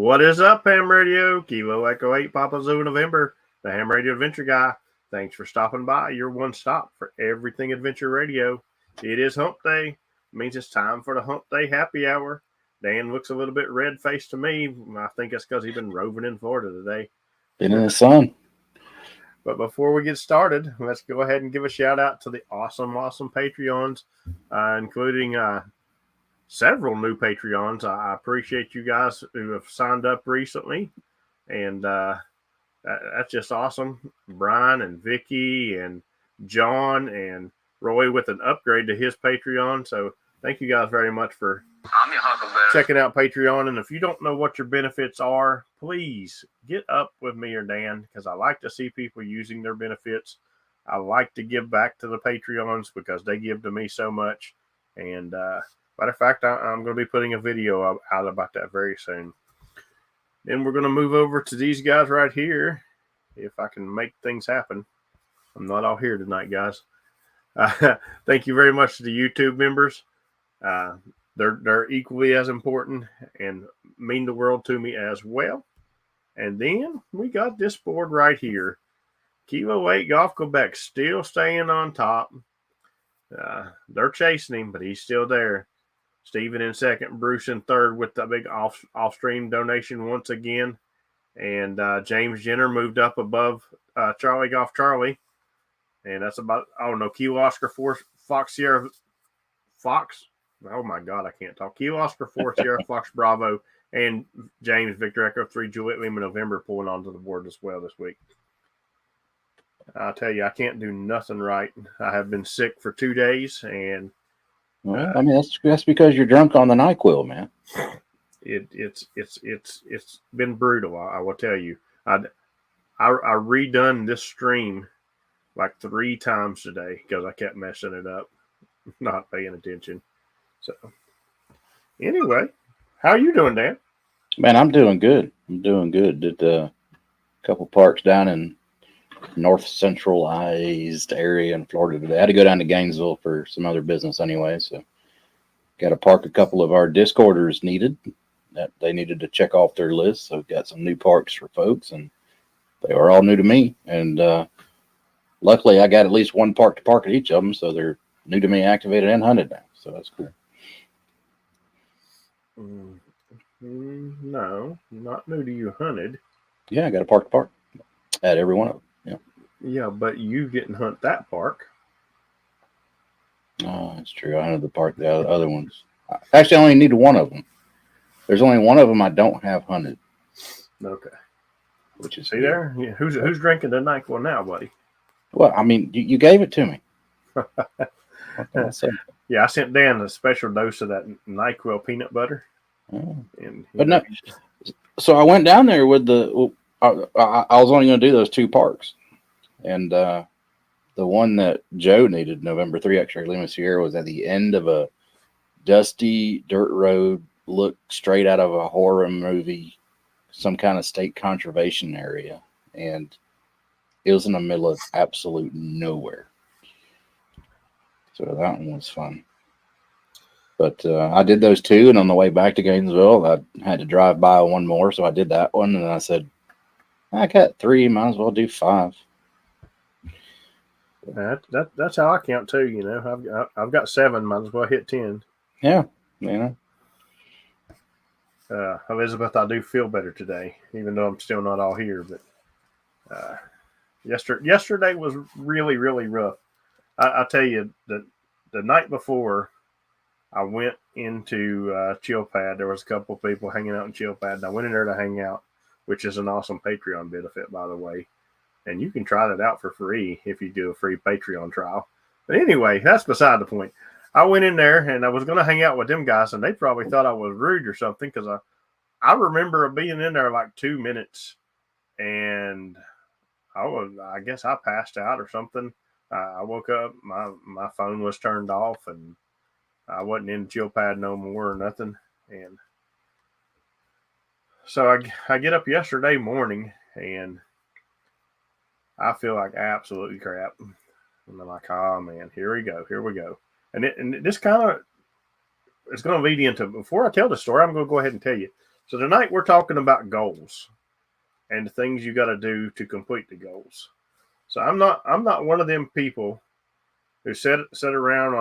What is up, Ham Radio? Kilo Echo 8 Papa Zoo November, the Ham Radio Adventure Guy. Thanks for stopping by. Your one stop for everything Adventure Radio. It is Hump Day. It means it's time for the Hump Day Happy Hour. Dan looks a little bit red-faced to me. I think it's because he's been roving in Florida today. Been in the sun. But before we get started, let's go ahead and give a shout-out to the awesome Patreons, including several new Patreons. I appreciate you guys who have signed up recently, and that's just awesome. Brian and Vicky and John and Roy with an upgrade to his Patreon. So thank you guys very much for checking out Patreon. And if you don't know what your benefits are, please get up with me or Dan, because I like to see people using their benefits. I like to give back to the Patreons because they give to me so much. And matter of fact, I'm going to be putting a video out about that very soon. Then we're going to move over to these guys right here, if I can make things happen. I'm not all here tonight, guys. Thank you very much to the YouTube members. They're equally as important and mean the world to me as well. And then we got this board right here. Kilo 8 Golf Quebec still staying on top. They're chasing him, but he's still there. Steven in second, Bruce in third with the big off-stream donation once again. And James Jenner moved up above Charlie Golf Charlie. And that's about, Kilo Oscar 4, Fox Sierra Fox. Oh my God, I can't talk. Kilo Oscar 4, Sierra Fox Bravo, and James Victor Echo 3, Juliet Lima November pulling onto the board as well this week. I'll tell you, I can't do nothing right. I have been sick for 2 days, and well, I mean that's because you're drunk on the NyQuil, man. It's been brutal. I will tell you. I redone this stream like 3 times today because I kept messing it up, not paying attention. So anyway, how are you doing, Dan? Man, I'm doing good. Did a couple parks down in north centralized area in Florida today. I had to go down to Gainesville for some other business anyway, so got to park a couple of our disc orders needed that they needed to check off their list. So got some new parks for folks, and they are all new to me. And luckily, I got at least one park to park at each of them, so they're new to me, activated and hunted now. So that's cool. No, not new to you, hunted. Yeah, I got a park to park at every one of them. Yeah, but you didn't hunt that park. Oh, that's true. I hunted the park, the other ones. Actually, I only need one of them. There's only one of them I don't have hunted. Okay. Which is see there? Yeah. Who's drinking the NyQuil now, buddy? Well, I mean, you gave it to me. Yeah, I sent Dan a special dose of that NyQuil peanut butter. Oh. No. So I went down there with I was only going to do those 2 parks. And the one that Joe needed, November 3, X-Ray Lima Sierra, was at the end of a dusty dirt road, looked straight out of a horror movie, some kind of state conservation area. And it was in the middle of absolute nowhere. So that one was fun. But I did those 2, and on the way back to Gainesville, I had to drive by one more, so I did that one, and I said, I got 3, might as well do 5. That's how I count too. You know, I've got 7. Might as well hit 10. Yeah, you know. Elizabeth, I do feel better today, even though I'm still not all here. But yesterday was really, really rough. I tell you, the night before, I went into Chill Pad. There was a couple of people hanging out in Chill Pad, and I went in there to hang out, which is an awesome Patreon benefit, by the way. And you can try that out for free if you do a free Patreon trial. But anyway, that's beside the point. I went in there, and I was going to hang out with them guys, and they probably thought I was rude or something, because I remember being in there like 2 minutes, and I guess I passed out or something. I woke up, my phone was turned off, and I wasn't in the Chill Pad no more or nothing. And so I get up yesterday morning, and I feel like absolutely crap. And I'm like, oh man, here we go. And this kind of, it's going to lead into, before I tell the story, I'm going to go ahead and tell you, So tonight we're talking about goals and the things you got to do to complete the goals. So I'm not one of them people who sit around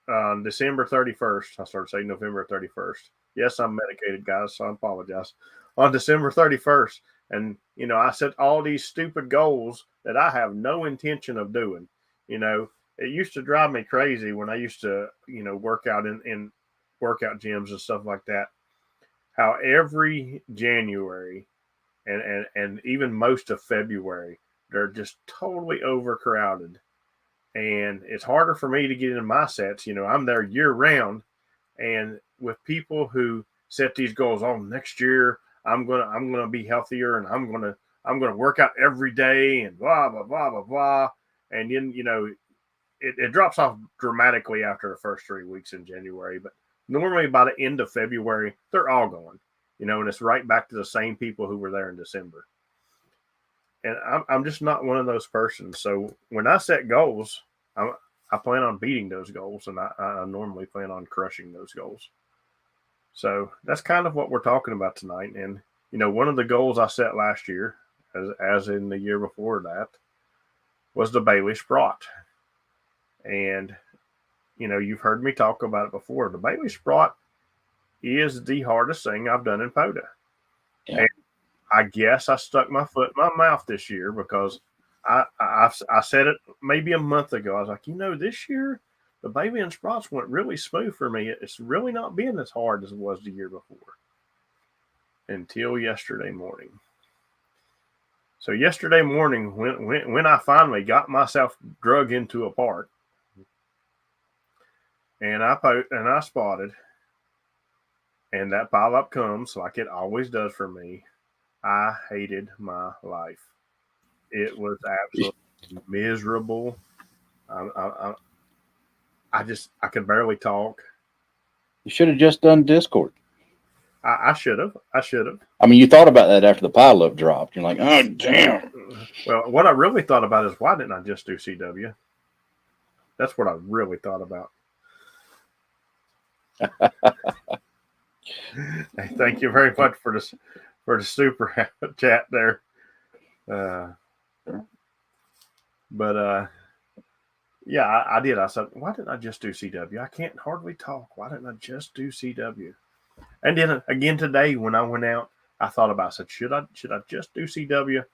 on December 31st. I started saying November 31st. Yes, I'm medicated, guys, so I apologize. On December 31st, and I set all these stupid goals that I have no intention of doing. It used to drive me crazy when I used to work out in workout gyms and stuff like that. How every January and even most of February, they're just totally overcrowded. And it's harder for me to get in my sets. I'm there year round, and with people who set these goals, oh, next year I'm gonna be healthier, and I'm gonna work out every day, and blah blah blah blah blah. And then it drops off dramatically after the first 3 weeks in January, but normally by the end of February they're all gone. And it's right back to the same people who were there in December. And I'm just not one of those persons. So when I set goals, I plan on beating those goals, and I normally plan on crushing those goals. So that's kind of what we're talking about tonight. And one of the goals I set last year, as in the year before that, was the Bailey Sprott. And you've heard me talk about it before. The Bailey Sprott is the hardest thing I've done in POTA. Yeah. And I guess I stuck my foot in my mouth this year because I said it maybe a month ago. I was like, this year the Bailey and Sprotts went really smooth for me. It's really not being as hard as it was the year before. Until yesterday morning. So yesterday morning, when I finally got myself drug into a park, and I spotted, and that pile up comes like it always does for me. I hated my life. It was absolutely miserable. I could barely talk. You should have just done Discord. I should have. I mean, you thought about that after the pileup dropped. You're like, oh, damn. Well, what I really thought about is why didn't I just do CW? That's what I really thought about. Thank you very much for the super chat there. Yeah, I did. I said, why didn't I just do CW? I can't hardly talk. Why didn't I just do CW? And then again today, when I went out, I thought about. I said, should I just do CW?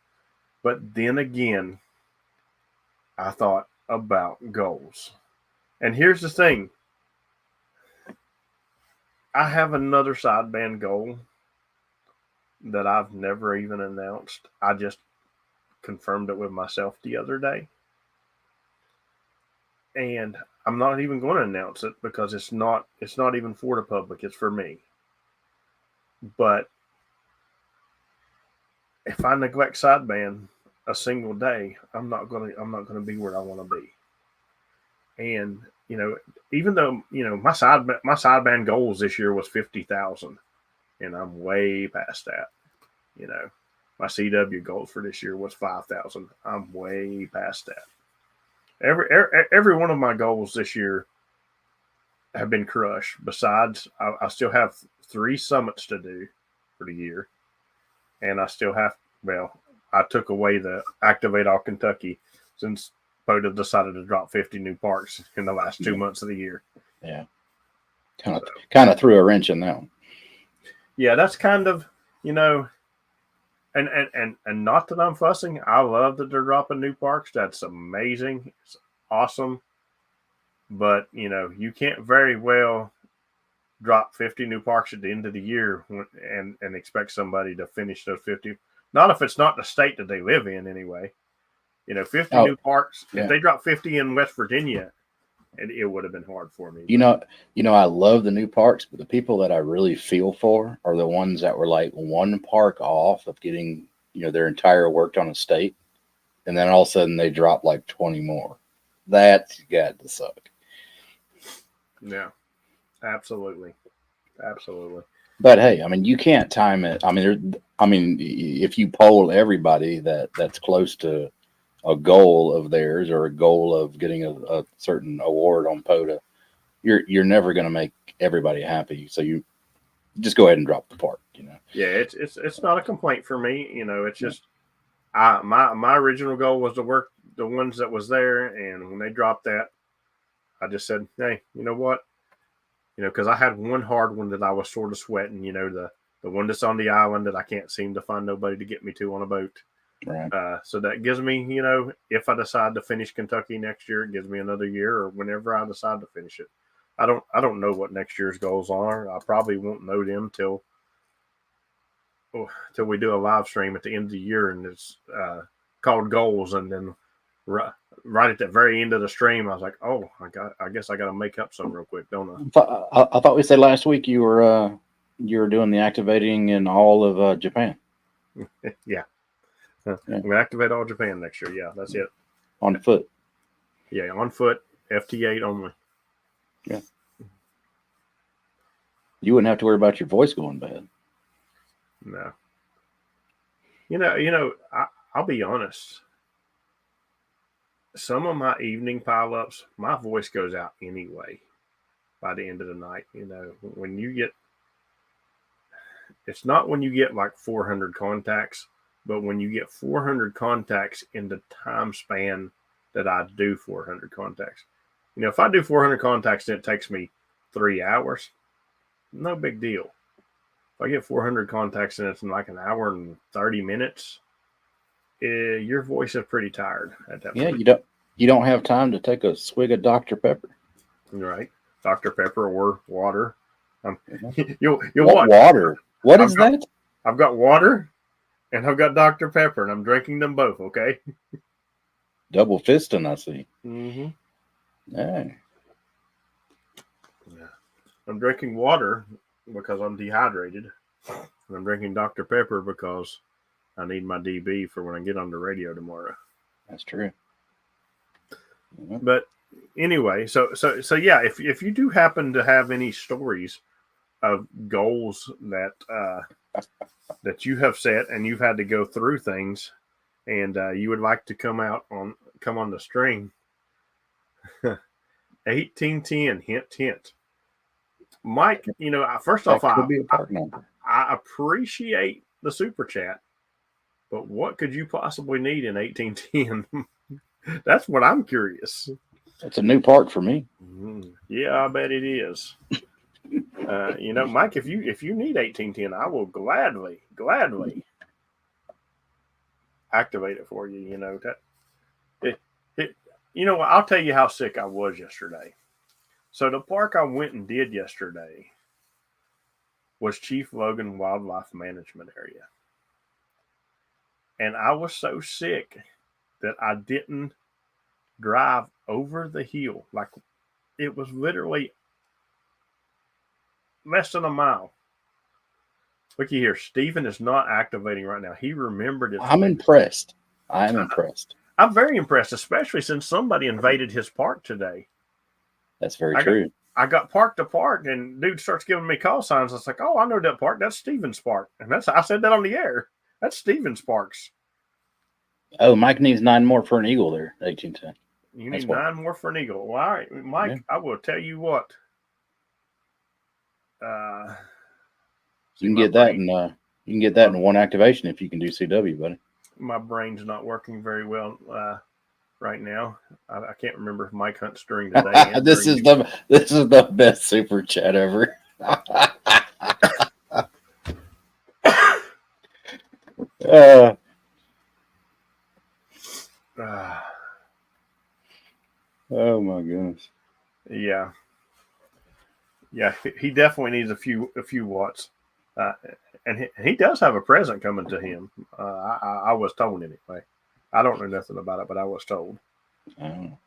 But then again, I thought about goals. And here's the thing. I have another sideband goal that I've never even announced. I just confirmed it with myself the other day. And I'm not even going to announce it because it's not even for the public. It's for me. But if I neglect sideband a single day, I'm not gonna be where I want to be. And even though my sideband goals this year was 50,000, and I'm way past that. My CW goals for this year was 5,000. I'm way past that. Every one of my goals this year have been crushed. Besides, I still have 3 summits to do for the year, and I still have. Well, I took away the Activate All Kentucky since POTA decided to drop 50 new parks in the last 2 months of the year. Yeah, kind of threw a wrench in that one. Yeah, that's kind of and not that I'm fussing. I love that they're dropping new parks. That's amazing. It's awesome. But you can't very well drop 50 new parks at the end of the year and expect somebody to finish those 50. Not if it's not the state that they live in anyway. 50 new parks. Yeah. If they drop 50 in West Virginia, it would have been hard for me. I love the new parks, but the people that I really feel for are the ones that were like one park off of getting, their entire work on a state. And then all of a sudden they drop like 20 more. That's got to suck. Yeah, absolutely. Absolutely. But hey, I mean, you can't time it. I mean, if you poll everybody that's close to a goal of theirs or a goal of getting a certain award on POTA, you're never going to make everybody happy. So just go ahead and drop the part. Yeah, it's not a complaint for me. It's just my original goal was to work the ones that was there, and when they dropped that, I just said, hey, you know what? Because I had one hard one that I was sort of sweating. The one that's on the island that I can't seem to find nobody to get me to on a boat. Right. So that gives me, if I decide to finish Kentucky next year, it gives me another year, or whenever I decide to finish it. I don't know what next year's goals are. I probably won't know them till we do a live stream at the end of the year, and it's called goals. And then right at the very end of the stream, I was like, oh, I guess I got to make up some real quick, don't I? I thought we said last week you were doing the activating in all of Japan. Yeah. I'm gonna activate all Japan next year. Yeah, that's it. On foot. Yeah, on foot, FT8 only. Yeah. You wouldn't have to worry about your voice going bad. No. I'll be honest. Some of my evening pileups, my voice goes out anyway by the end of the night. When you get, it's not when you get like 400 contacts, but when you get 400 contacts in the time span that I do 400 contacts. If I do 400 contacts and it takes me 3 hours, no big deal. If I get 400 contacts and it's in like an hour and 30 minutes, your voice is pretty tired at that point. You don't have time to take a swig of Dr. Pepper. Right. Dr. Pepper or water. You'll what watch. Water? What is that? I've got water and I've got Dr. Pepper, and I'm drinking them both, okay? Double fisting, I see. Mm-hmm. Hey. Yeah. I'm drinking water because I'm dehydrated. And I'm drinking Dr. Pepper because I need my DB for when I get on the radio tomorrow. That's true. Mm-hmm. But anyway, so yeah, if you do happen to have any stories of goals that you have set and you've had to go through things, and you would like to come on the stream, 1810, hint. Mike, first off, I appreciate the super chat, but what could you possibly need in 1810? That's what I'm curious. It's a new part for me. Yeah, I bet it is. Mike, if you need 1810, I will gladly activate it for you. I'll tell you how sick I was yesterday. So the park I went and did yesterday was Chief Logan Wildlife Management Area. And I was so sick that I didn't drive over the hill. Like, it was literally less than a mile. Looky here, Stephen is not activating right now. He remembered it. I'm impressed. I'm impressed. I'm very impressed, especially since somebody invaded his park today. That's very true. I got park to park, and dude starts giving me call signs. I was like, oh, I know that park. That's Stephen's park. And I said that on the air. That's Stephen's parks. Oh, Mike needs 9 more for an eagle there, 1810. You need 9 more for an eagle. Well, all right, Mike, yeah. I will tell you what. You can get that in one activation if you can do CW, buddy. My brain's not working very well right now. I can't remember if Mike hunts during the day. This is the best super chat ever. Oh my goodness. Yeah. Yeah, he definitely needs a few watts. And he does have a present coming to him. I was told anyway. I don't know nothing about it, but I was told.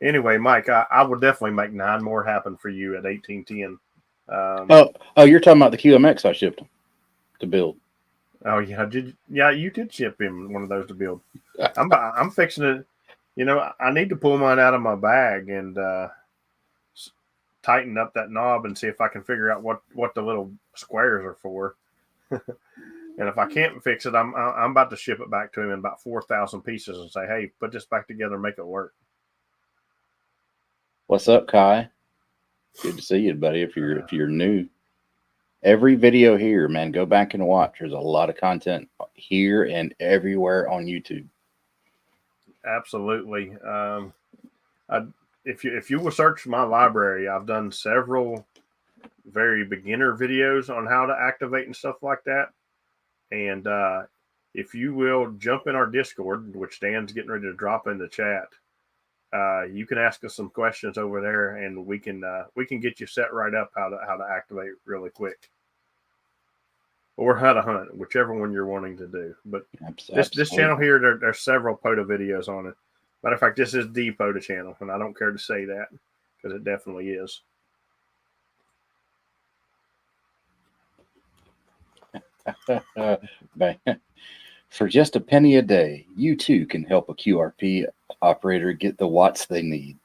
Anyway, Mike, I will definitely make 9 more happen for you at 1810. You're talking about the QMX I shipped him to build. Oh yeah, you did ship him one of those to build. I'm fixing it. I need to pull mine out of my bag and tighten up that knob and see if I can figure out what the little squares are for. And if I can't fix it, I'm about to ship it back to him in about 4,000 pieces and say, hey, put this back together and make it work. What's up, Kai? Good to see you, buddy. If you're new, every video here, man, go back and watch. There's a lot of content here and everywhere on YouTube. Absolutely. If you will search my library, I've done several very beginner videos on how to activate and stuff like that. And if you will jump in our Discord, which Dan's getting ready to drop in the chat, you can ask us some questions over there, and we can get you set right up how to activate really quick, or how to hunt, whichever one you're wanting to do. But this channel here, there's several POTA videos on it. Matter of fact, this is the POTA channel, and I don't care to say that because it definitely is. For just a penny a day, you too can help a QRP operator get the watts they need.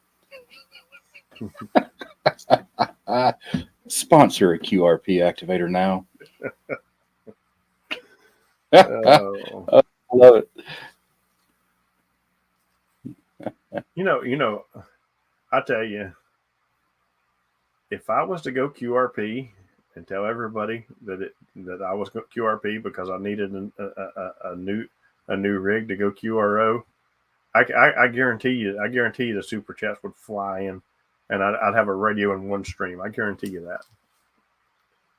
Sponsor a QRP activator now. Oh. I love it. You know, I tell you, if I was to go QRP and tell everybody that I was QRP because I needed a new rig to go QRO, I guarantee you the super chats would fly in, and I'd have a radio in one stream. I guarantee you that.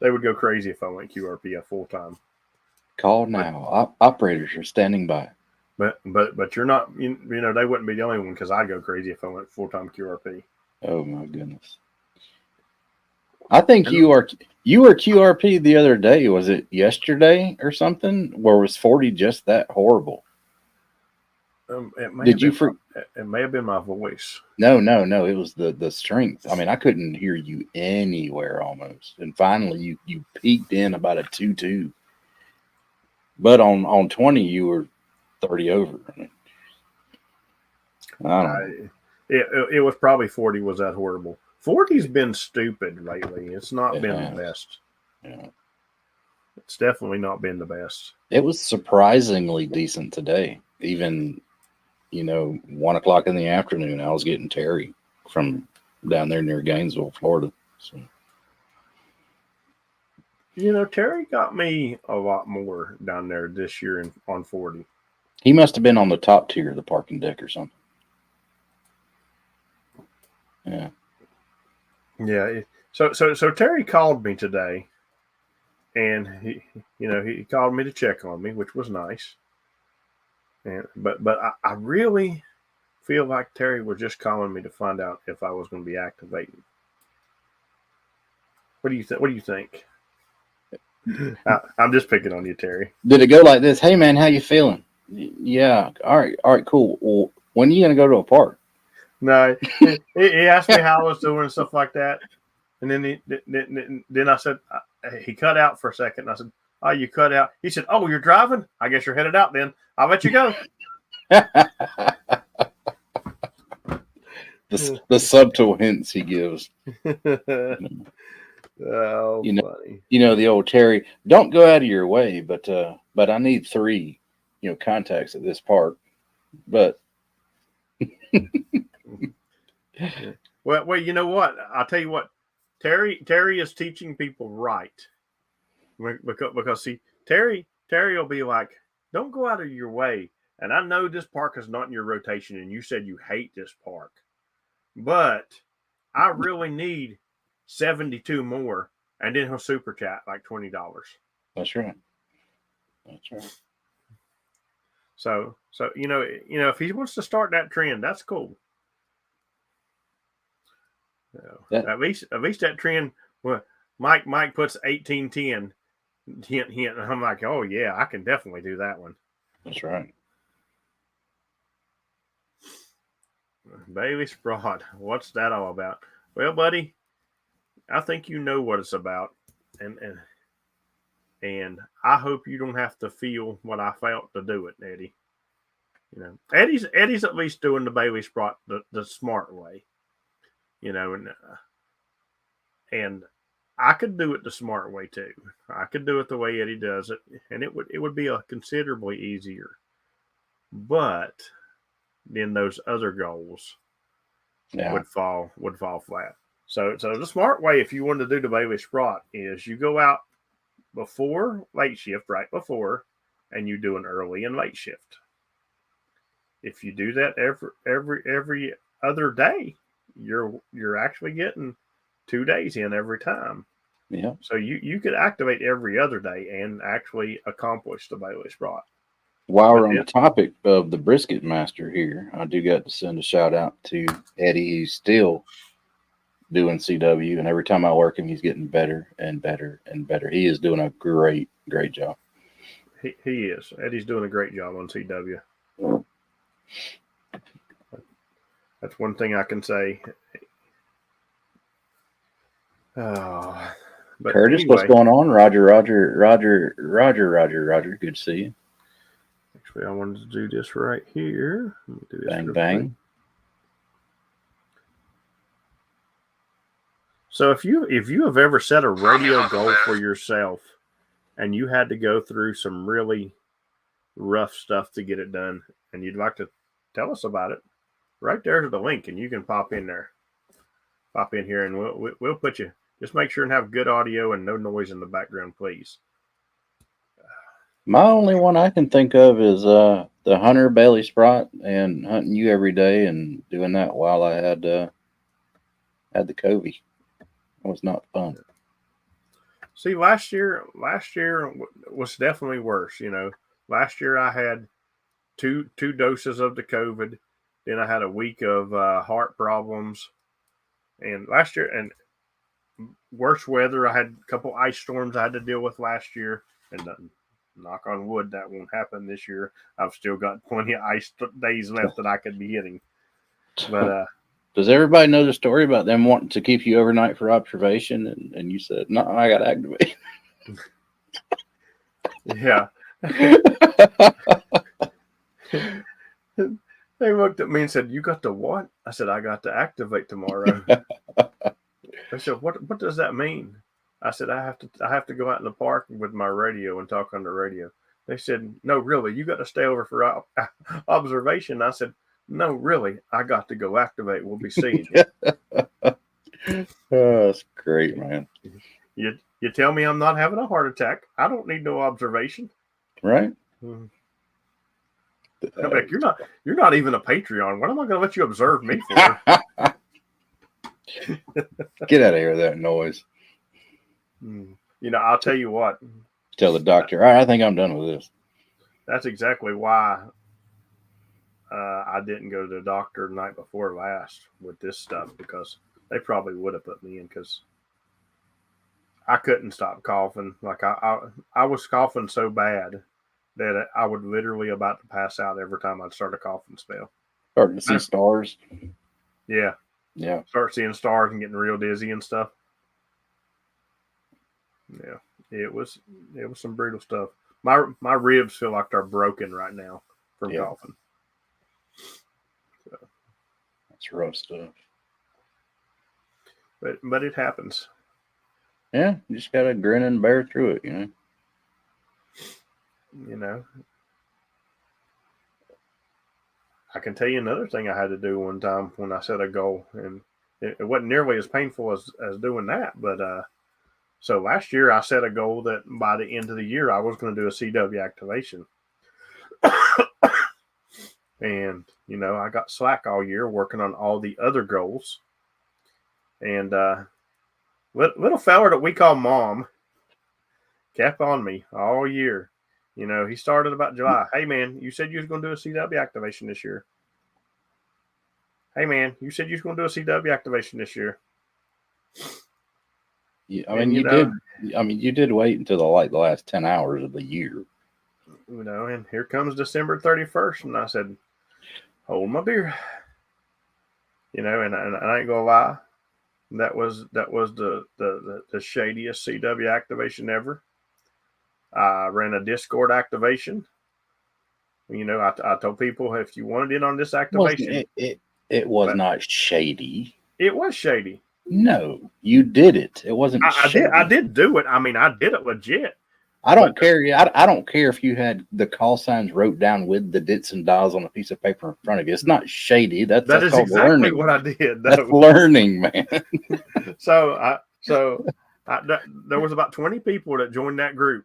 They would go crazy if I went QRP at full time. Call now. Operators are standing by. But you're not. You know, they wouldn't be the only one, because I'd go crazy if I went full time QRP. Oh my goodness. I think you were QRP the other day. Was it yesterday or something? Where was 40 just that horrible? It may have been my voice. No. It was the strength. I mean, I couldn't hear you anywhere almost. And finally, you peaked in about a 2.2. But on 20, you were 30 over. I don't know. It was probably 40 was that horrible. 40's been stupid lately. It's not been the best. Yeah. It's definitely not been the best. It was surprisingly decent today. Even, 1 o'clock in the afternoon, I was getting Terry from down there near Gainesville, Florida. So. Terry got me a lot more down there this year on 40. He must have been on the top tier of the parking deck or something. Yeah. Yeah. So Terry called me today, and he called me to check on me, which was nice. But I really feel like Terry was just calling me to find out if I was going to be activating. What do you think? What do you think? I'm just picking on you, Terry. Did it go like this? Hey man, how you feeling? Yeah. All right, cool. Well, when are you gonna go to a park? No, he asked me how I was doing and stuff like that, and then I said, he cut out for a second. And I said, "Oh, you cut out." He said, "Oh, you're driving? I guess you're headed out then. I'll let you go." the subtle hints he gives. Oh, funny. The old Terry. Don't go out of your way, but I need 3, contacts at this park. But well, you know what? I'll tell you what. Terry is teaching people right, because see, Terry will be like, "Don't go out of your way." And I know this park is not in your rotation, and you said you hate this park, but I really need 72 more, and then he'll super chat like $20. That's right. So if he wants to start that trend, that's cool. At least that trend. Well, Mike puts 1810 hint, and I'm like, oh yeah, I can definitely do that one. That's right. Bailey Sprott, what's that all about? Well, buddy, I think you know what it's about, and I hope you don't have to feel what I felt to do it, Eddie. Eddie's at least doing the Bailey Sprott the smart way, and I could do it the smart way too. I could do it the way Eddie does it, and it would be a considerably easier. But then those other goals would fall flat. So the smart way, if you want to do the Bailey Sprott, is you go out before late shift, right before, and you do an early and late shift. If you do that every other day, you're actually getting 2 days in every time. Yeah. So you could activate every other day and actually accomplish the Bailey Sprott. While we're on the topic of the brisket master here, I do got to send a shout out to Eddie. He's still doing CW, and every time I work him, he's getting better and better and better. He is doing a great job. He is. Eddie's doing a great job on CW. That's one thing I can say. But Curtis, anyway, what's going on? Roger. Good to see you. Actually, I wanted to do this right here. Let me do this bang, bang. Quick. So if you have ever set a radio goal for yourself and you had to go through some really rough stuff to get it done, and you'd like to tell us about it, right there's the link, and you can pop in there. Pop in here, and we'll put you. Just make sure and have good audio and no noise in the background, please. My only one I can think of is the Hunter Bailey Sprott and hunting you every day and doing that while I had the Covey. It was not fun. See, last year was definitely worse. You know, last year I had two doses of the COVID. Then I had a week of heart problems, and last year and worse weather. I had a couple ice storms I had to deal with last year, and knock on wood, that won't happen this year. I've still got plenty of ice days left that I could be hitting. But does everybody know the story about them wanting to keep you overnight for observation, and you said, "No, I got to activate." Yeah. They looked at me and said, "You got to what?" I said, "I got to activate tomorrow." They said, "What does that mean?" I said, I have to go out in the park with my radio and talk on the radio." They said, "No, really, you got to stay over for observation." I said, "No, really, I got to go activate. We'll be seeing you." Oh, that's great, man. You tell me I'm not having a heart attack. I don't need no observation. Right? Mm-hmm. I'm like, you're not even a Patreon. What am I going to let you observe me for? Get out of here with that noise. You know, I'll tell you what. Tell the doctor, all right, I think I'm done with this. That's exactly why I didn't go to the doctor the night before last with this stuff, because they probably would have put me in, because I couldn't stop coughing. Like I was coughing so bad that I would literally about to pass out every time I'd start a coughing spell. Starting to see stars. Yeah. Yeah. Start seeing stars and getting real dizzy and stuff. Yeah. It was some brutal stuff. My ribs feel like they're broken right now from coughing. So. That's rough stuff. But it happens. Yeah, you just gotta grin and bear through it, you know. You know. I can tell you another thing I had to do one time when I set a goal, and it wasn't nearly as painful as doing that. But so last year I set a goal that by the end of the year I was going to do a CW activation. And, you know, I got slack all year working on all the other goals. And little feller that we call Mom kept on me all year. You know, he started about July. "Hey, man, you said you was going to do a CW activation this year. Hey, man, you said you was going to do a CW activation this year." Yeah, I mean, you did. I mean, you did wait until the last 10 hours of the year. You know, and here comes December 31st, and I said, "Hold my beer." You know, and I ain't gonna lie, that was the shadiest CW activation ever. I ran a Discord activation. You know, I told people, if you wanted in on this activation, it was not shady. It was shady. No, you did it. It wasn't. I did do it. I mean, I did it legit. I don't care. I don't care if you had the call signs wrote down with the dits and dials on a piece of paper in front of you. It's not shady. That's exactly learning. What I did. That's learning, man. So There was about 20 people that joined that group,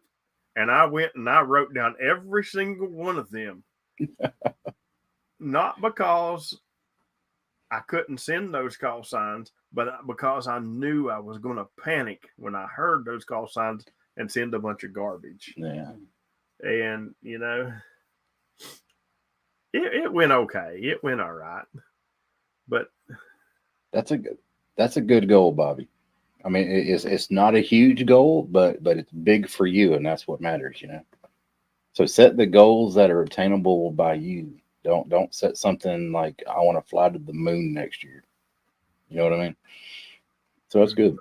and I went and I wrote down every single one of them. Not because I couldn't send those call signs, but because I knew I was going to panic when I heard those call signs and send a bunch of garbage. Yeah. And, it went okay. It went all right. But that's a good goal, Bobby. I mean, it's not a huge goal, but it's big for you, and that's what matters, So set the goals that are attainable by you. Don't set something like I want to fly to the moon next year. You know what I mean? So that's good.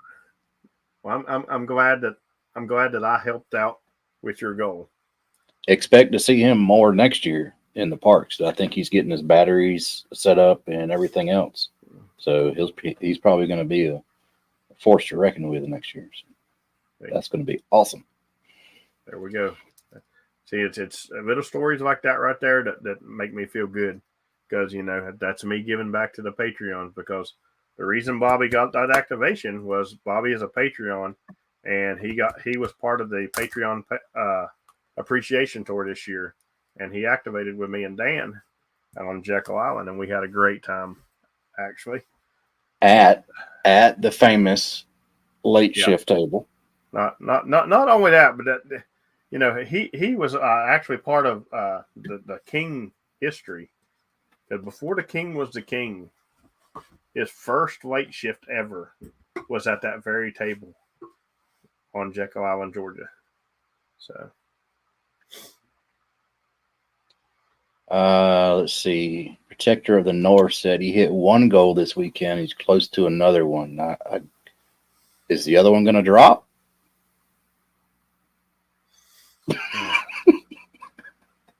Well, I'm glad that I helped out with your goal. Expect to see him more next year in the parks. I think he's getting his batteries set up and everything else. So he's probably going to be a force to reckon with next year. So that's going to be awesome. There we go. See, it's little stories like that right there that make me feel good, because that's me giving back to the Patreons, because the reason Bobby got that activation was Bobby is a Patreon, and he was part of the Patreon appreciation tour this year, and he activated with me and Dan on Jekyll Island, and we had a great time, actually, at the famous late shift table. Not only that, but that. He was actually part of the King history. Because before the King was the King, his first late shift ever was at that very table on Jekyll Island, Georgia. So, let's see. Protector of the North said he hit one goal this weekend. He's close to another one. Is the other one going to drop?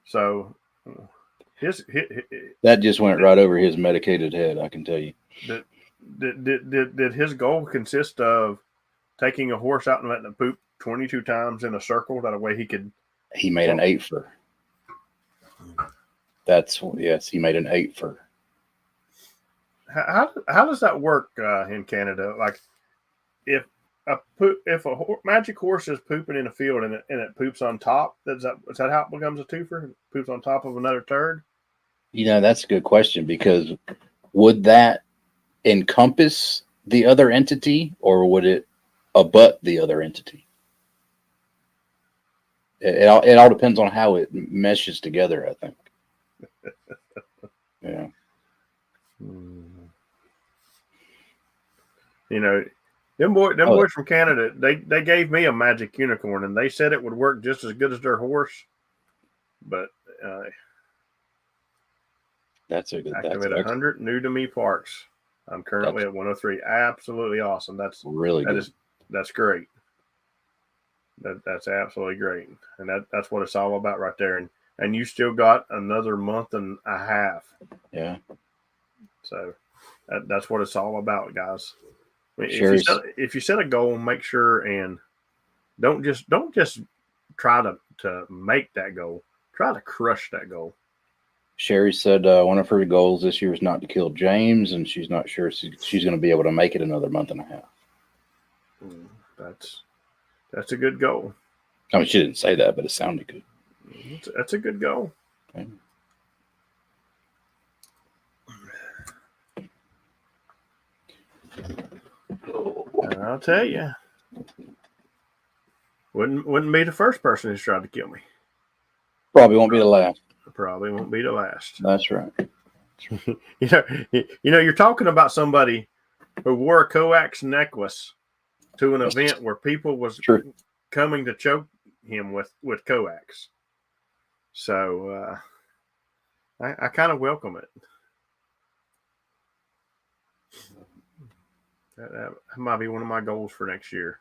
So that just went right over his medicated head, I can tell you. Did his goal consist of taking a horse out and letting it poop 22 times in a circle? That way he made an 8-fer. Yes, he made an 8-fer. How does that work in Canada? Like, if a magic horse is pooping in a field and it poops on top, is that how it becomes a twofer? It poops on top of another turd? That's a good question, because would that encompass the other entity, or would it abut the other entity? It all depends on how it meshes together, I think. Yeah. Them boys from Canada, they gave me a magic unicorn, and they said it would work just as good as their horse. But that's a good. Activate 100 new to me parks. I'm currently at 103. Absolutely awesome. That's really good. That's great. That's absolutely great, and that's what it's all about right there. And you still got another month and a half. Yeah. So that's what it's all about, guys. If you set a goal, make sure and don't just try to make that goal. Try to crush that goal. Sherry said one of her goals this year is not to kill James, and she's not sure she's going to be able to make it another month and a half. That's a good goal. I mean, she didn't say that, but it sounded good. That's a good goal. Okay. I'll tell you, wouldn't be the first person who's tried to kill me. Probably won't be the last. Probably won't be the last. That's right. You're talking about somebody who wore a coax necklace to an event where people was coming to choke him with coax. So I kind of welcome it. That might be one of my goals for next year.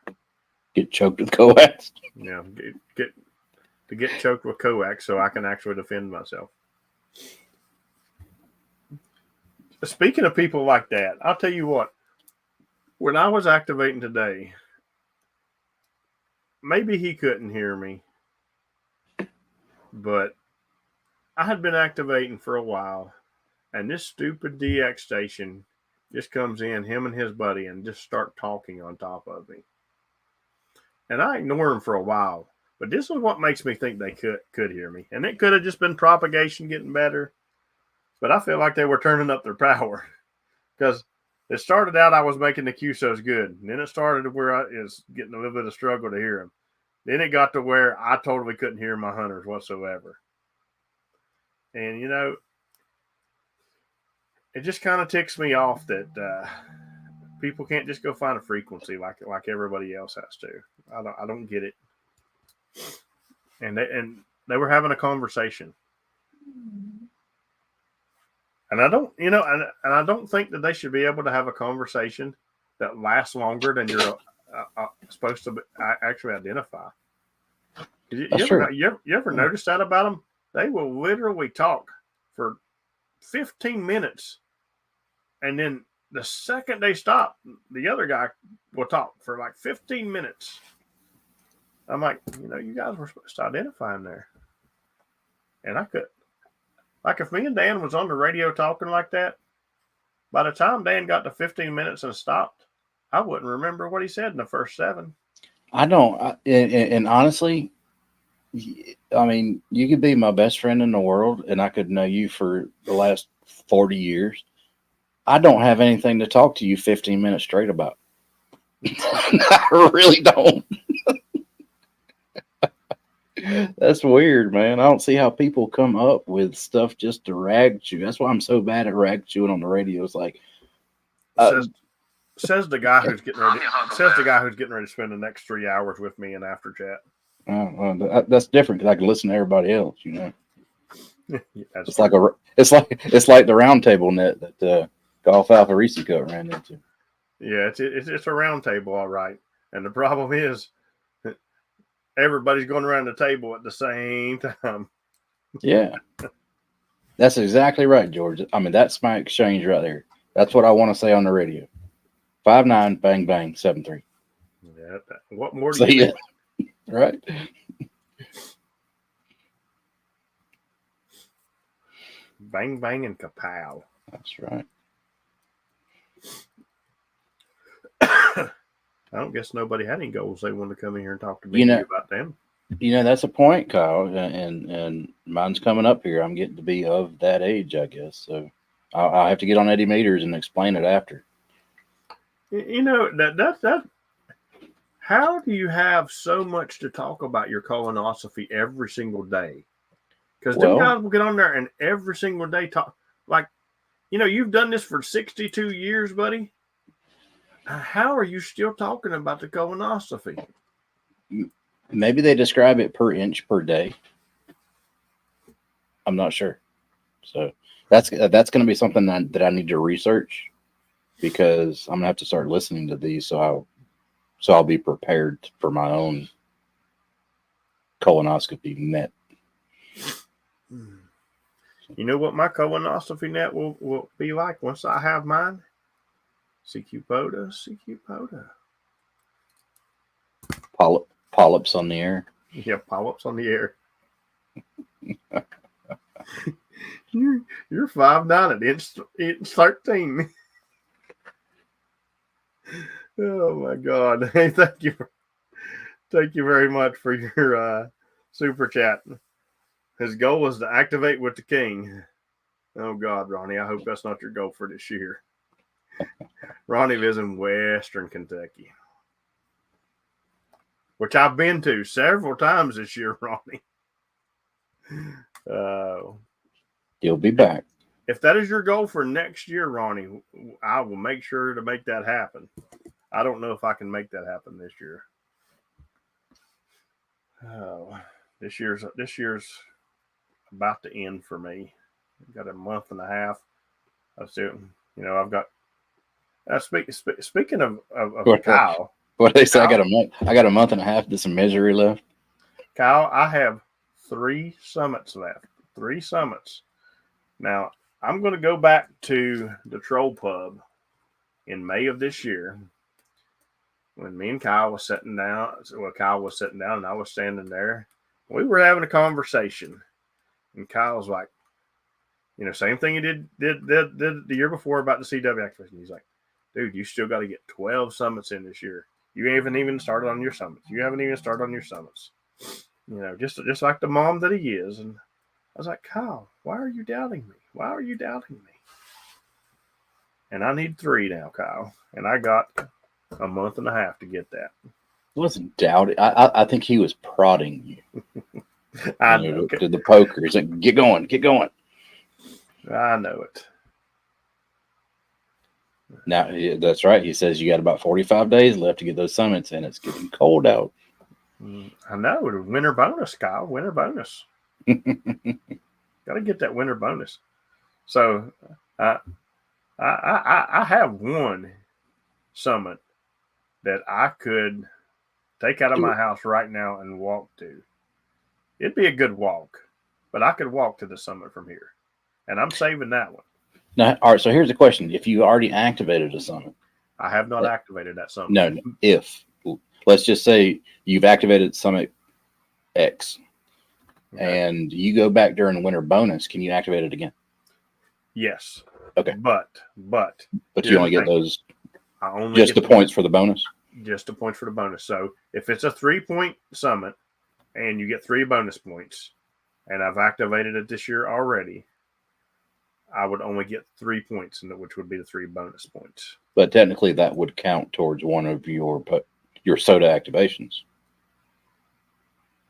Get choked with coax. Yeah, get choked with coax so I can actually defend myself. Speaking of people like that, I'll tell you what. When I was activating today, maybe he couldn't hear me, but I had been activating for a while, and this stupid DX station just comes in, him and his buddy, and just start talking on top of me. and I ignore them for a while. But this is what makes me think they could hear me, and it could have just been propagation getting better. But I feel like they were turning up their power because it started out I was making the QSOs good, and then it started where I is getting a little bit of struggle to hear them. Then it got to where I totally couldn't hear my hunters whatsoever, and it just kind of ticks me off that people can't just go find a frequency like everybody else has to. I don't get it. And they were having a conversation, and I don't and I don't think that they should be able to have a conversation that lasts longer than you're supposed to actually identify. You ever notice that about them? They will literally talk for 15 minutes, and then the second they stop, the other guy will talk for like 15 minutes. I'm like, you guys were supposed to identify him there. And I could. Like, if me and Dan was on the radio talking like that, by the time Dan got to 15 minutes and stopped, I wouldn't remember what he said in the first 7. I don't. And honestly, I mean, you could be my best friend in the world, and I could know you for the last 40 years. I don't have anything to talk to you 15 minutes straight about. I really don't. That's weird, man. I don't see how people come up with stuff just to rag chew. That's why I'm so bad at rag chewing on the radio. It's like says the guy who's getting ready. Says the guy who's getting ready to spend the next 3 hours with me in after chat. That's different because I can listen to everybody else. Yeah, it's true. It's like the round table net that Golf Alpha Reese Cup ran into. Yeah, it's a round table, all right. And the problem is everybody's going around the table at the same time. Yeah. That's exactly right, George. I mean, that's my exchange right there. That's what I want to say on the radio. 5-9, bang, bang, 7-3. Yeah. What more do you need? Right? Bang, bang, and kapow. That's right. I don't guess nobody had any goals they wanted to come in here and talk to me about them. That's a point, Kyle, and mine's coming up here. I'm getting to be of that age, I guess. So I'll have to get on Eddie Meters and explain it after. That. How do you have so much to talk about your colonoscopy every single day? Because them guys will get on there and every single day talk. Like, you've done this for 62 years, buddy. How are you still talking about the colonoscopy? Maybe they describe it per inch per day. I'm not sure. So that's going to be something that I need to research because I'm going to have to start listening to these. So I'll be prepared for my own colonoscopy net. You know what my colonoscopy net will be like once I have mine? CQ Poda. Polyps on the air. Yeah, polyps on the air. You're 5'9" at inch 13. Oh my God! Hey, thank you very much for your super chat. His goal was to activate with the king. Oh God, Ronnie, I hope that's not your goal for this year. Ronnie lives in Western Kentucky, which I've been to several times this year, Ronnie. You'll be back. If that is your goal for next year, Ronnie, I will make sure to make that happen. I don't know if I can make that happen this year. Oh, this year's about to end for me. I've got a month and a half. I've still, I've got. Speaking of Kyle, what they say? Kyle, I got a month and a half to some misery left. Kyle, I have 3 summits left. 3 summits. Now I'm going to go back to the Troll Pub in May of this year. When me and Kyle was sitting down, Kyle was sitting down and I was standing there. We were having a conversation, and Kyle's like, same thing he did the year before about the CW activation. He's like, dude, you still got to get 12 summits in this year. You haven't even started on your summits. You haven't even started on your summits. You know, just like the mom that he is. And I was like, Kyle, why are you doubting me? Why are you doubting me? And I need 3 now, Kyle. And I got a month and a half to get that. It wasn't doubting. I think he was prodding you. I know. To the poker. He's like, get going. I know it. Now, that's right. He says you got about 45 days left to get those summits in. It's getting cold out. I know. Winter bonus, Kyle. Winter bonus. Got to get that winter bonus. So I have one summit that I could take out of my house right now and walk to. It'd be a good walk, but I could walk to the summit from here, and I'm saving that one. Now, all right. So here's the question: if you already activated a summit, I have not activated that summit. No. If let's just say you've activated Summit X, and you go back during the winter bonus, can you activate it again? Yes. Okay. But you only get those. I only just the points for the bonus. Just the points for the bonus. So if it's a 3-point summit, and you get 3 bonus points, and I've activated it this year already, I would only get 3 points, which would be the 3 bonus points. But technically, that would count towards one of your soda activations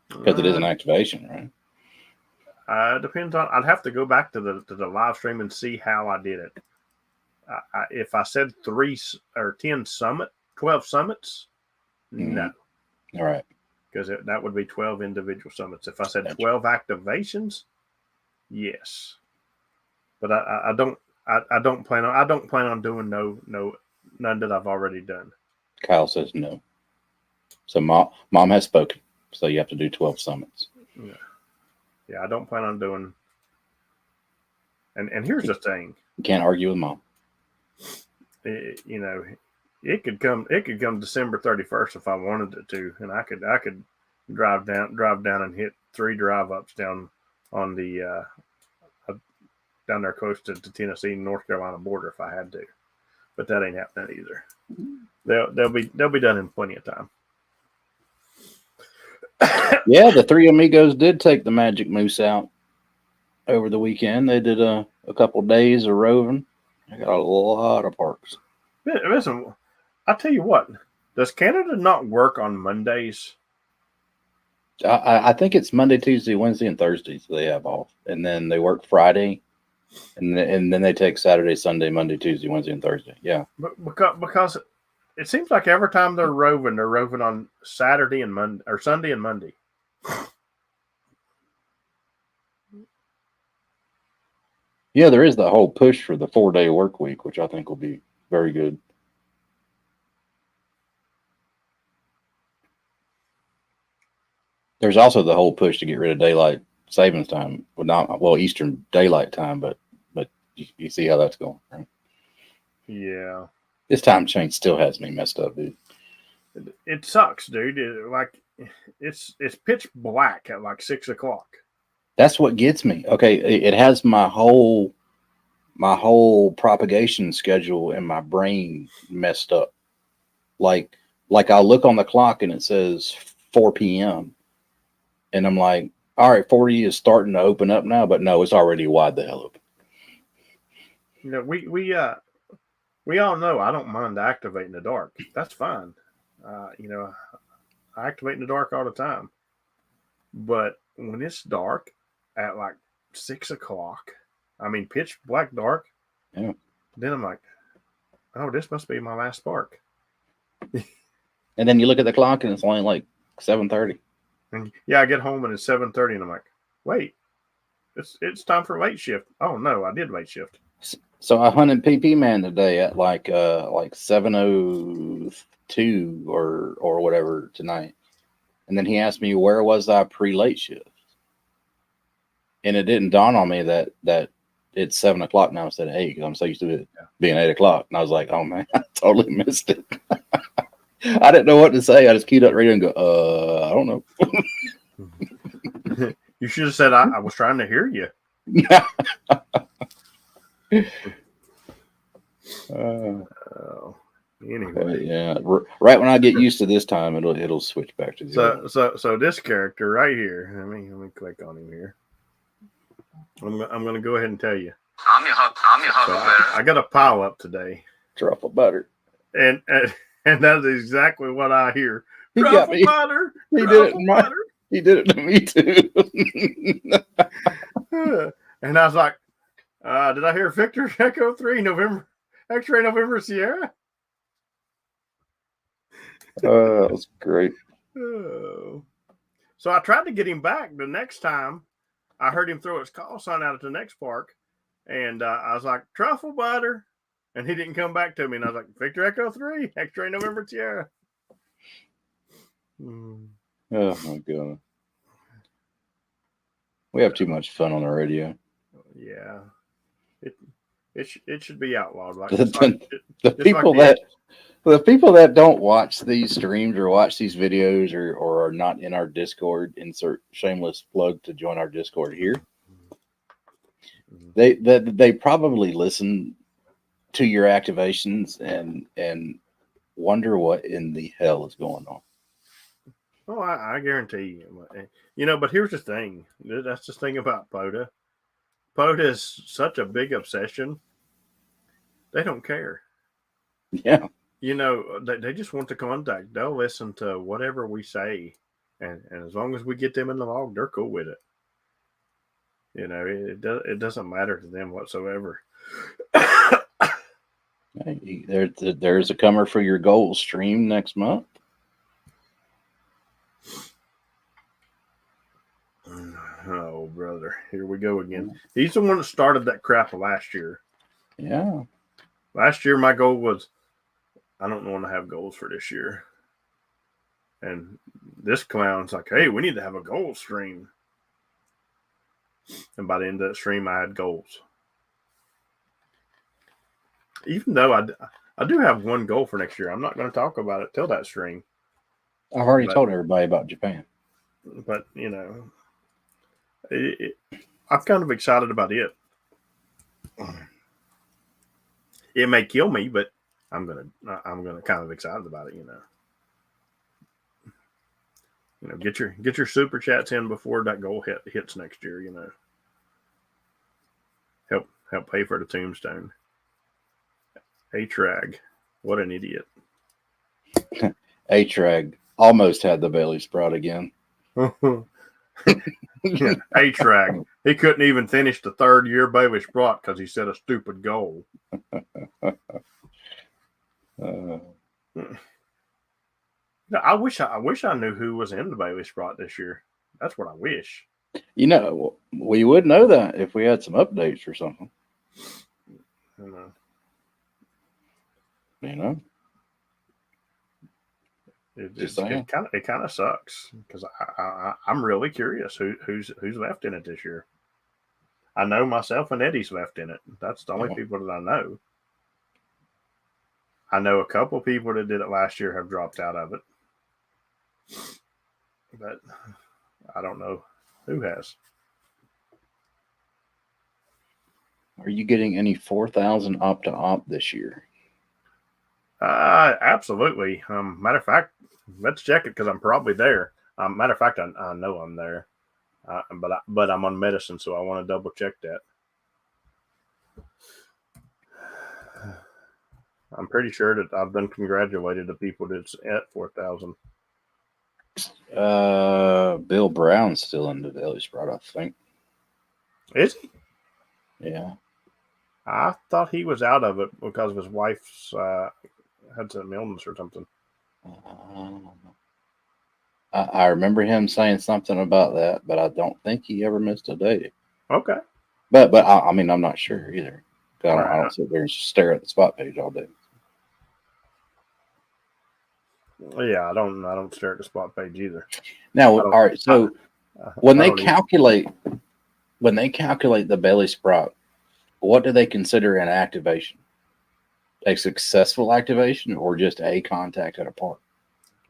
because it is an activation, right? Depends on. I'd have to go back to the live stream and see how I did it. If I said 3 or 10 summit, 12 summits, no. All right. Because that would be 12 individual summits. If I said 12 activations, yes. But I don't plan on doing none that I've already done. Kyle says no. So mom has spoken. So you have to do 12 summits. Yeah, I don't plan on doing. And here's the thing. You can't argue with mom. It could come December 31st if I wanted it to, and I could drive down and hit 3 drive ups down on the down there close to Tennessee and North Carolina border if I had to, but that ain't happening either. They'll be done in plenty of time. Yeah, the 3 amigos did take the Magic Moose out over the weekend. They did a couple days of roving. They got a lot of parks. Listen, I tell you what, does Canada not work on Mondays? I think it's Monday, Tuesday, Wednesday, and Thursday, so they have off, and then they work Friday, and then they take Saturday, Sunday, Monday, Tuesday, Wednesday, and Thursday. Yeah, because it seems like every time they're roving on Saturday and Monday or Sunday and Monday. Yeah, there is the whole push for the 4-day work week, which I think will be very good. There's also the whole push to get rid of daylight savings time. Well, Eastern daylight time, but you see how that's going, right? Yeah. This time change still has me messed up, dude. It sucks, dude. It's pitch black at like 6 o'clock. That's what gets me. Okay, it has my whole propagation schedule in my brain messed up. Like I look on the clock and it says 4 p.m. and I'm like, all right, 40 is starting to open up now, but no, it's already wide the hell open. We all know I don't mind activating the dark. That's fine. I activate in the dark all the time. But when it's dark at like 6 o'clock, I mean pitch black dark. Yeah. Then I'm like, oh, this must be my last spark. And then you look at the clock and it's only like 7:30. And yeah, I get home and it's 7:30 and I'm like, wait, it's time for late shift. Oh no, I did late shift. So I hunted PP Man today at like 7:02 or whatever tonight. And then he asked me where was I pre-late shift. And it didn't dawn on me that it's 7 o'clock now instead of 8 because I'm so used to it being 8 o'clock. And I was like, oh man, I totally missed it. I didn't know what to say. I just queued up the radio and go, I don't know. You should have said I was trying to hear you. Anyway, yeah, right when I get used to this time, it'll switch back to the other. So this character right here. Let me click on him here. I'm going to go ahead and tell you. I'm your huckleberry. I got a pile up today. Truffle butter. And that is exactly what I hear. He got me. Butter. He did it. He did it to me too. And I was like, did I hear Victor Echo 3 November X-ray November Sierra? That was great. Oh. So I tried to get him back the next time. I heard him throw his call sign out at the next park, and I was like, truffle butter, and he didn't come back to me. And I was like, Victor Echo 3 X-ray November Sierra. Oh my God. We have too much fun on the radio. Yeah. It should be outlawed. Like, the people that don't watch these streams or watch these videos or are not in our Discord, insert shameless plug to join our Discord here. They probably listen to your activations and wonder what in the hell is going on. Oh, I guarantee you. But here's the thing. That's the thing about POTA. POTA is such a big obsession. They don't care. Yeah. They just want the contact. They'll listen to whatever we say. And as long as we get them in the log, they're cool with it. It doesn't matter to them whatsoever. There's a comer for your goals stream next month. Oh, brother. Here we go again. He's the one that started that crap last year. Yeah. Last year, my goal was, I don't want to have goals for this year. And this clown's like, hey, we need to have a goal stream. And by the end of that stream, I had goals. Even though I do have one goal for next year. I'm not going to talk about it till that stream. I've already told everybody about Japan. But, I'm kind of excited about it. It may kill me, but I'm gonna kind of excited about it. Get your super chats in before that goal hits next year. Help pay for the tombstone. A-Trag, what an idiot. A-Trag almost had the belly sprout again. Yeah, A-Trag. He couldn't even finish the third year Bailey Sprott because he set a stupid goal. I wish I knew who was in the Bailey Sprott this year. That's what I wish. We would know that if we had some updates or something. It kind of sucks because I'm really curious who's left in it this year. I know myself and Eddie's left in it. That's the only people that I know. I know a couple people that did it last year have dropped out of it, but I don't know who has. Are you getting any 4,000 opt-to-opt this year? Absolutely. Matter of fact, let's check it because I'm probably there. Matter of fact, I know I'm there, but I'm on medicine, so I want to double check that. I'm pretty sure that I've been congratulated the people that's at 4,000. Bill Brown's still in the Daily Sprout, I think. Is he? Yeah. I thought he was out of it because of his wife's had some illness or something. I remember him saying something about that, but I don't think he ever missed a day. Okay. But I mean, I'm not sure either. I don't sit there and stare at the spot page all day. Yeah, I don't stare at the spot page either. Now, all right. So when they calculate the belly sprout, what do they consider an activation? A successful activation or just a contact at a park?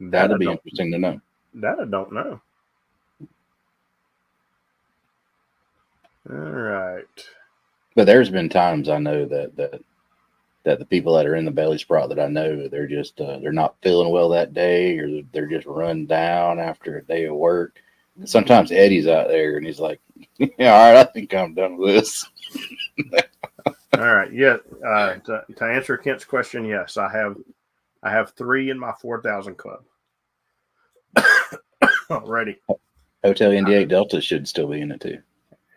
That'd be interesting to know. That I don't know. All right. But there's been times I know that that the people that are in the belly sprout that I know, they're just they're not feeling well that day, or they're just run down after a day of work. Sometimes Eddie's out there and he's like, "Yeah, all right, I think I'm done with this." All right, yeah. To answer Kent's question, yes, I have 3 in my 4,000 club already. Hotel Indy 8 Delta should still be in it too.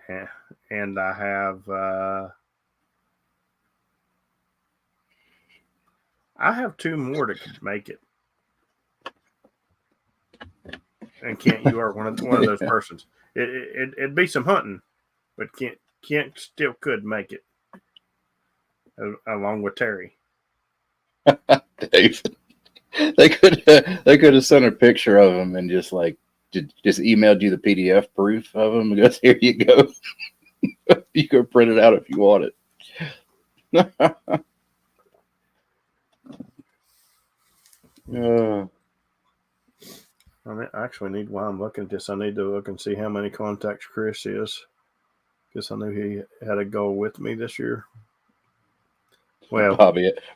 Yeah, and I have 2 more that could make it. And Kent, you are one of those persons. It'd be some hunting, but Kent still could make it, along with Terry. Dave, they could have sent a picture of him and just emailed you the PDF proof of him because here you go. You could print it out if you want it. I actually while I'm looking at this, I need to look and see how many contacts Chris is, because I knew he had a goal with me this year. Well,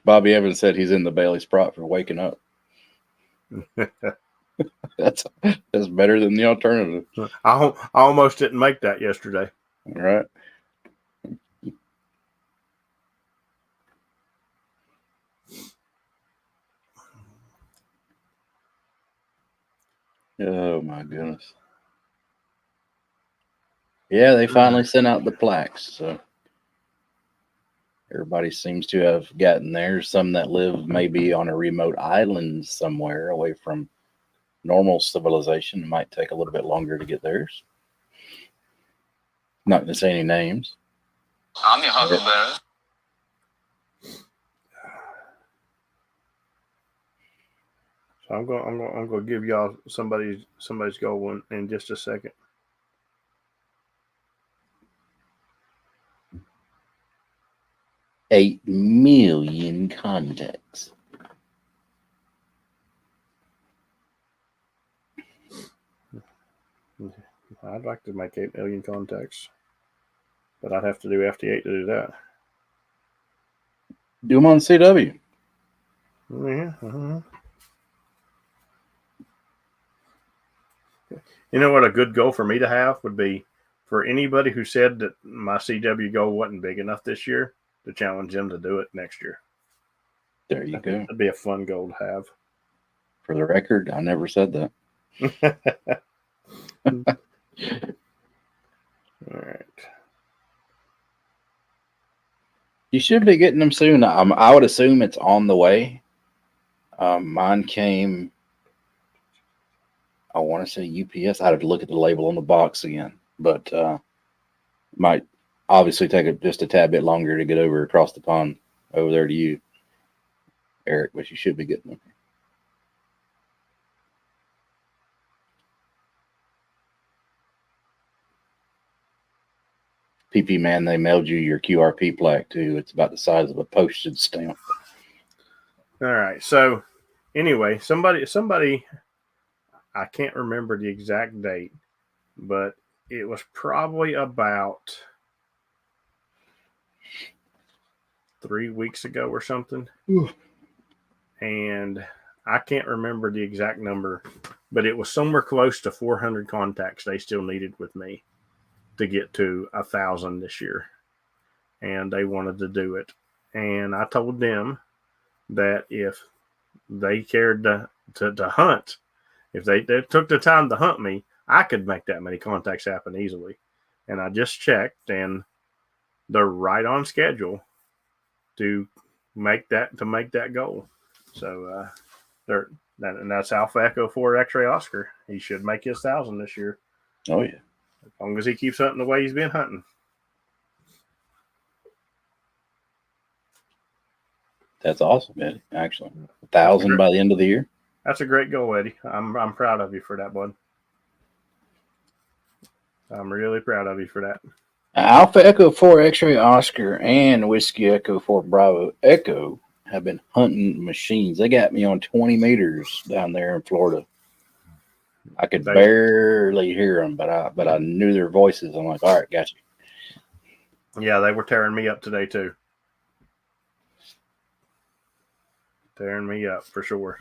Bobby Evans said he's in the Bailey Sprott for waking up. That's better than the alternative. I almost didn't make that yesterday. All right. Oh my goodness. Yeah, they finally sent out the plaques, so everybody seems to have gotten theirs. Some that live maybe on a remote island somewhere away from normal civilization might take a little bit longer to get theirs. Not to say any names. I'm your huckleberry. So I'm going to give y'all somebody's goal in just a second. $8 million contacts. I'd like to make 8 million contacts, but I'd have to do FT8 to do that. Do them on CW. Yeah. Uh-huh. You know what a good goal for me to have would be for anybody who said that my CW goal wasn't big enough this year to challenge them to do it next year. There you go. That'd be a fun goal to have. For the record, I never said that. All right. You should be getting them soon. I would assume it's on the way. Mine came, I want to say UPS. I'd have to look at the label on the box again, but might obviously take just a tad bit longer to get over across the pond over there to you, Eric, but you should be getting them. PP man, they mailed you your QRP plaque too. It's about the size of a postage stamp. All right. So anyway, somebody, I can't remember the exact date, but it was probably about 3 weeks ago or something. Ooh. And I can't remember the exact number, but it was somewhere close to 400 contacts they still needed with me to get to 1,000 this year. And they wanted to do it. And I told them that if they cared to hunt, if they took the time to hunt me, I could make that many contacts happen easily. And I just checked, and they're right on schedule to make that goal. So that's Alpha Echo 4 X-Ray Oscar. He should make his 1,000 this year. Oh yeah, as long as he keeps hunting the way he's been hunting. That's awesome, Eddie. Actually, 1,000 by the end of the year. That's a great goal, Eddie. I'm proud of you for that, bud. I'm really proud of you for that. Alpha Echo 4 X-Ray Oscar and Whiskey Echo 4 Bravo Echo have been hunting machines. They got me on 20 meters down there in Florida. I could barely hear them, but I knew their voices. I'm like, all right, got you. Yeah, they were tearing me up today too. Tearing me up for sure.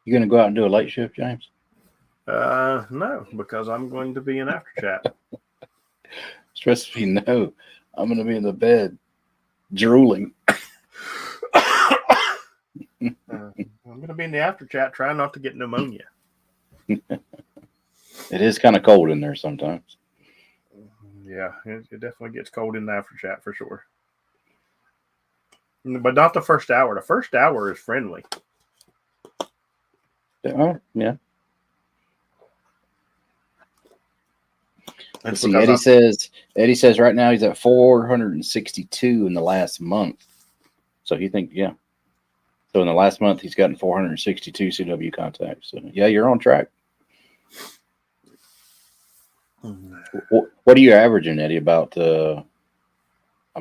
You gonna go out and do a late shift, James? No, because I'm going to be in after chat. Trust me, no. I'm gonna be in the bed, drooling. I'm going to be in the after chat trying not to get pneumonia. It is kind of cold in there sometimes. Yeah, it definitely gets cold in the after chat for sure. But not the first hour. The first hour is friendly. Oh, yeah. That's See, Eddie says right now he's at 462 in the last month. So he thinks, yeah. So in the last month he's gotten 462 CW contacts. So yeah, you're on track. What are you averaging, Eddie? About I'm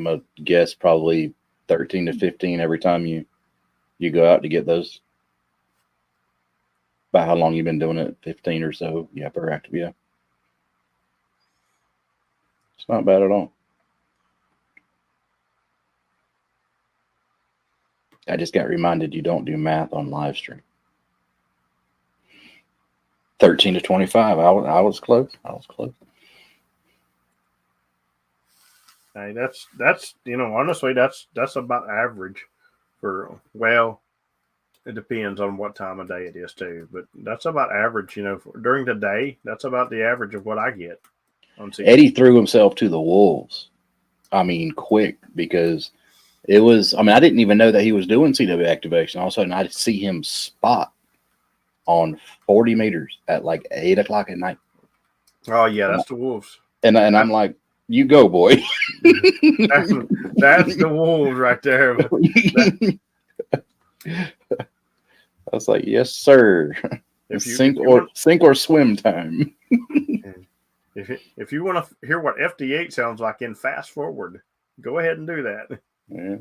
gonna guess probably 13 to 15 every time you go out to get those. About how long you've been doing it? 15 or so, yeah, per active, yeah. It's not bad at all. I just got reminded you don't do math on live stream. 13 to 25. I was close. Hey, that's honestly that's about average for, well, it depends on what time of day it is too, but that's about average, during the day. That's about the average of what I get on CW. Eddie threw himself to the wolves. I mean, quick, because it was, I didn't even know that he was doing CW activation. All of a sudden I see him spot on 40 meters at like 8 o'clock at night. Oh yeah, that's the wolves. And I'm like, you go, boy. That's the wolves right there. I was like, yes, sir. Sink or swim time. If you want to hear what FD8 sounds like in fast forward, go ahead and do that. Yeah.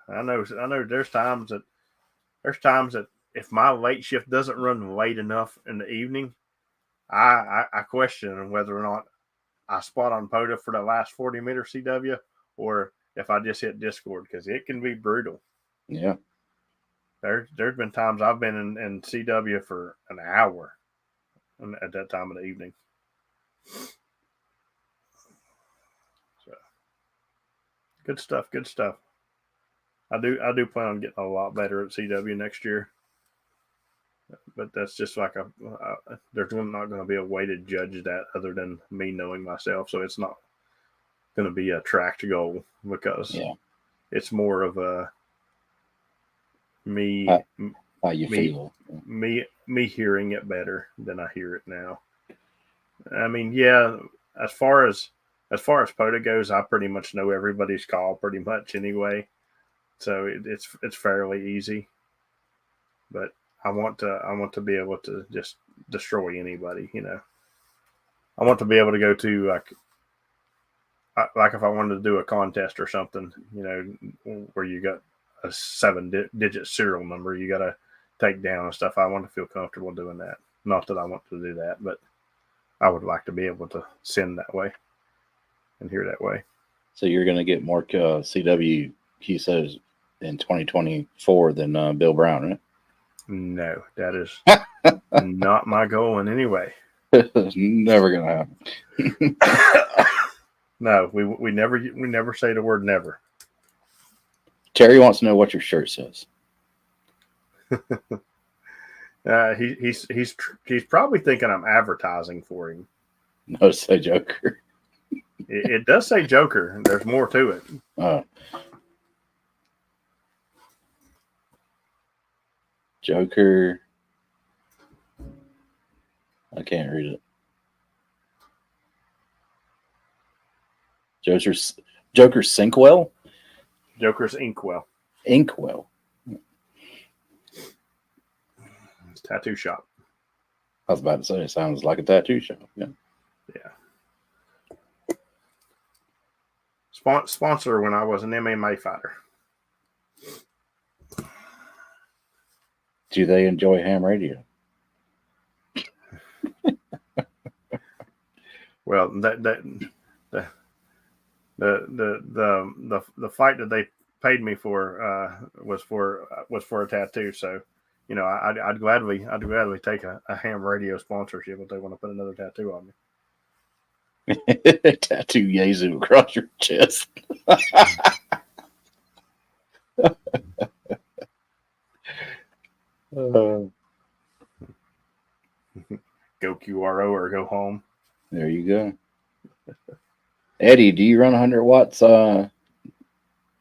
I know. There's times that if my late shift doesn't run late enough in the evening, I question whether or not I spot on POTA for the last 40-meter CW, or if I just hit Discord, because it can be brutal. Yeah. There's been times I've been in CW for an hour at that time of the evening. So, good stuff. I do plan on getting a lot better at CW next year, but that's just like there's not going to be a way to judge that other than me knowing myself. So it's not going to be a tracked goal, because it's more of a me how you feel, me hearing it better than I hear it now. I mean, yeah, as far as POTA goes, I pretty much know everybody's call pretty much anyway, so it's fairly easy. But I want to be able to just destroy anybody. I want to be able to go to like if I wanted to do a contest or something, where you got a 7-digit serial number you got to take down and stuff. I want to feel comfortable doing that. Not that I want to do that, but I would like to be able to send that way and hear that way. So you're going to get more CW, he says, in 2024 than Bill Brown, right? No, that is not my goal in any way. It's never going to happen. No, we never say the word never. Terry wants to know what your shirt says. He's probably thinking I'm advertising for him. No, it say Joker. It does say Joker. There's more to it. Joker. I can't read it. Joker Sinkwell? Joker's Inkwell. Inkwell. It's tattoo shop. I was about to say, it sounds like a tattoo shop. Yeah. Sponsor when I was an MMA fighter. Do they enjoy ham radio? Well, the fight that they paid me for was for a tattoo. So, I'd gladly take a ham radio sponsorship if they want to put another tattoo on me. Tattoo Yazoo across your chest. Go QRO or go home. There you go. Eddie, do you run 100 watts on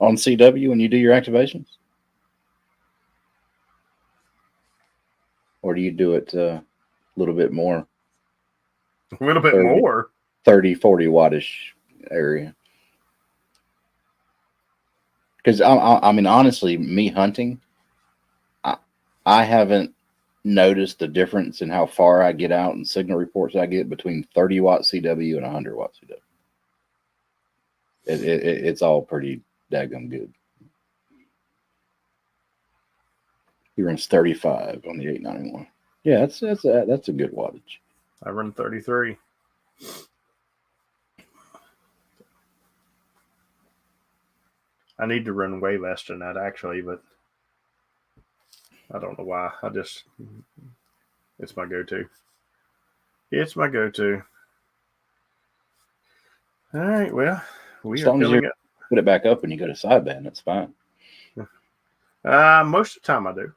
CW when you do your activations? Or do you do it a little bit more? A little bit more? 30, 40 wattish area. Because, I mean, honestly, me hunting, I haven't noticed the difference in how far I get out and signal reports I get between 30 watt CW and 100 watt CW. It's all pretty daggum good. He runs 35 on the 891. Yeah, that's a good wattage. I run 33. I need to run way less than that actually, but I don't know why. It's my go-to. It's my go-to. All right, well, as long as you put it back up and you go to sideband, that's fine. Most of the time I do.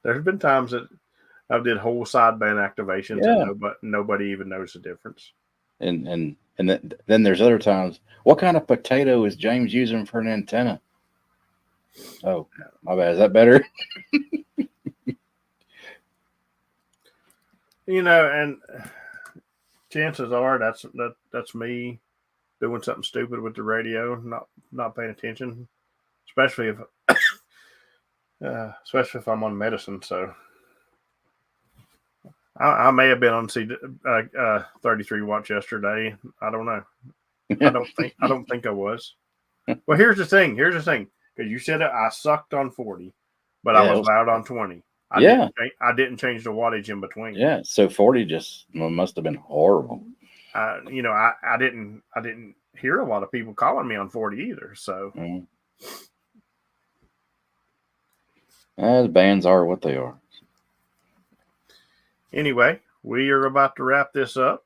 There's been times that I did whole sideband activations and nobody even knows the difference. And then there's other times. What kind of potato is James using for an antenna? Oh, my bad. Is that better? And chances are that's me doing something stupid with the radio, not paying attention, especially if I'm on medicine. So I may have been on 33 watts yesterday. I don't know. I don't think I was. Well, here's the thing. Because you said I sucked on 40, but I was loud on 20. I didn't change the wattage in between. Yeah, so 40 just must have been horrible. I didn't hear a lot of people calling me on 40 either. So the bands are what they are. Anyway, we are about to wrap this up.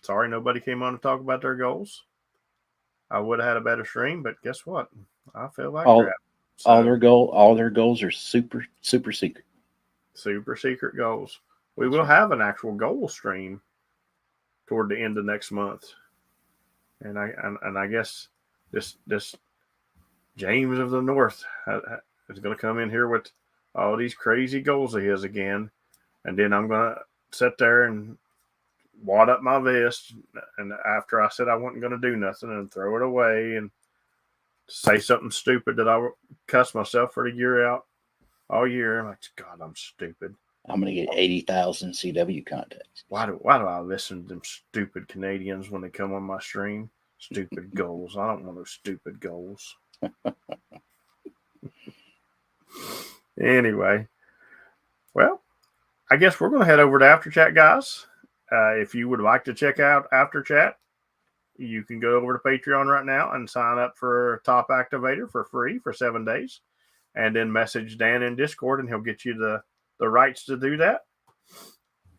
Sorry nobody came on to talk about their goals. I would have had a better stream, but guess what? I feel like crap. So, all their goals are super secret. Super secret goals. We will have an actual goal stream toward the end of next month. And I guess this James of the North is going to come in here with all these crazy goals of his again. And then I'm going to sit there and wad up my vest. And after I said I wasn't going to do nothing and throw it away and say something stupid that I cuss myself for the year out all year. I'm like, God, I'm stupid. I'm going to get 80,000 CW contacts. Why do I listen to them stupid Canadians when they come on my stream? Stupid goals. I don't want those stupid goals. Anyway, well, I guess we're going to head over to After Chat, guys. If you would like to check out After Chat, you can go over to Patreon right now and sign up for Top Activator for free for 7 days. And then message Dan in Discord and he'll get you the rights to do that.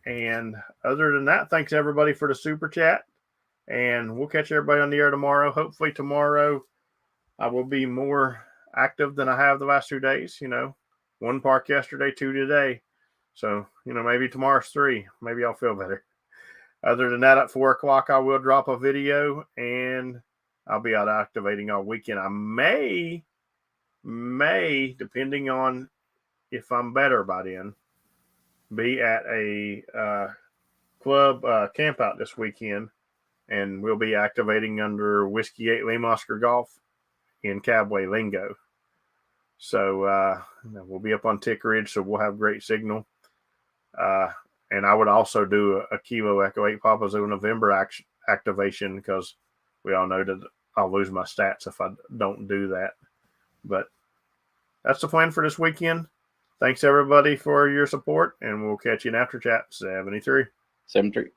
And other than that, thanks everybody for the super chat. And we'll catch everybody on the air tomorrow. Hopefully tomorrow I will be more active than I have the last 2 days. 1 park yesterday, 2 today. So, maybe tomorrow's 3. Maybe I'll feel better. Other than that, at 4 o'clock, I will drop a video and I'll be out activating all weekend. I may, depending on if I'm better by then, be at a club camp out this weekend, and we'll be activating under Whiskey 8 Lima Oscar Golf in Cabway lingo. So we'll be up on Tick Ridge, so we'll have great signal. And I would also do a Kilo Echo 8 Papa Zulu November activation because we all know that I'll lose my stats if I don't do that. But that's the plan for this weekend. Thanks, everybody, for your support, and we'll catch you in After Chat 73. 73.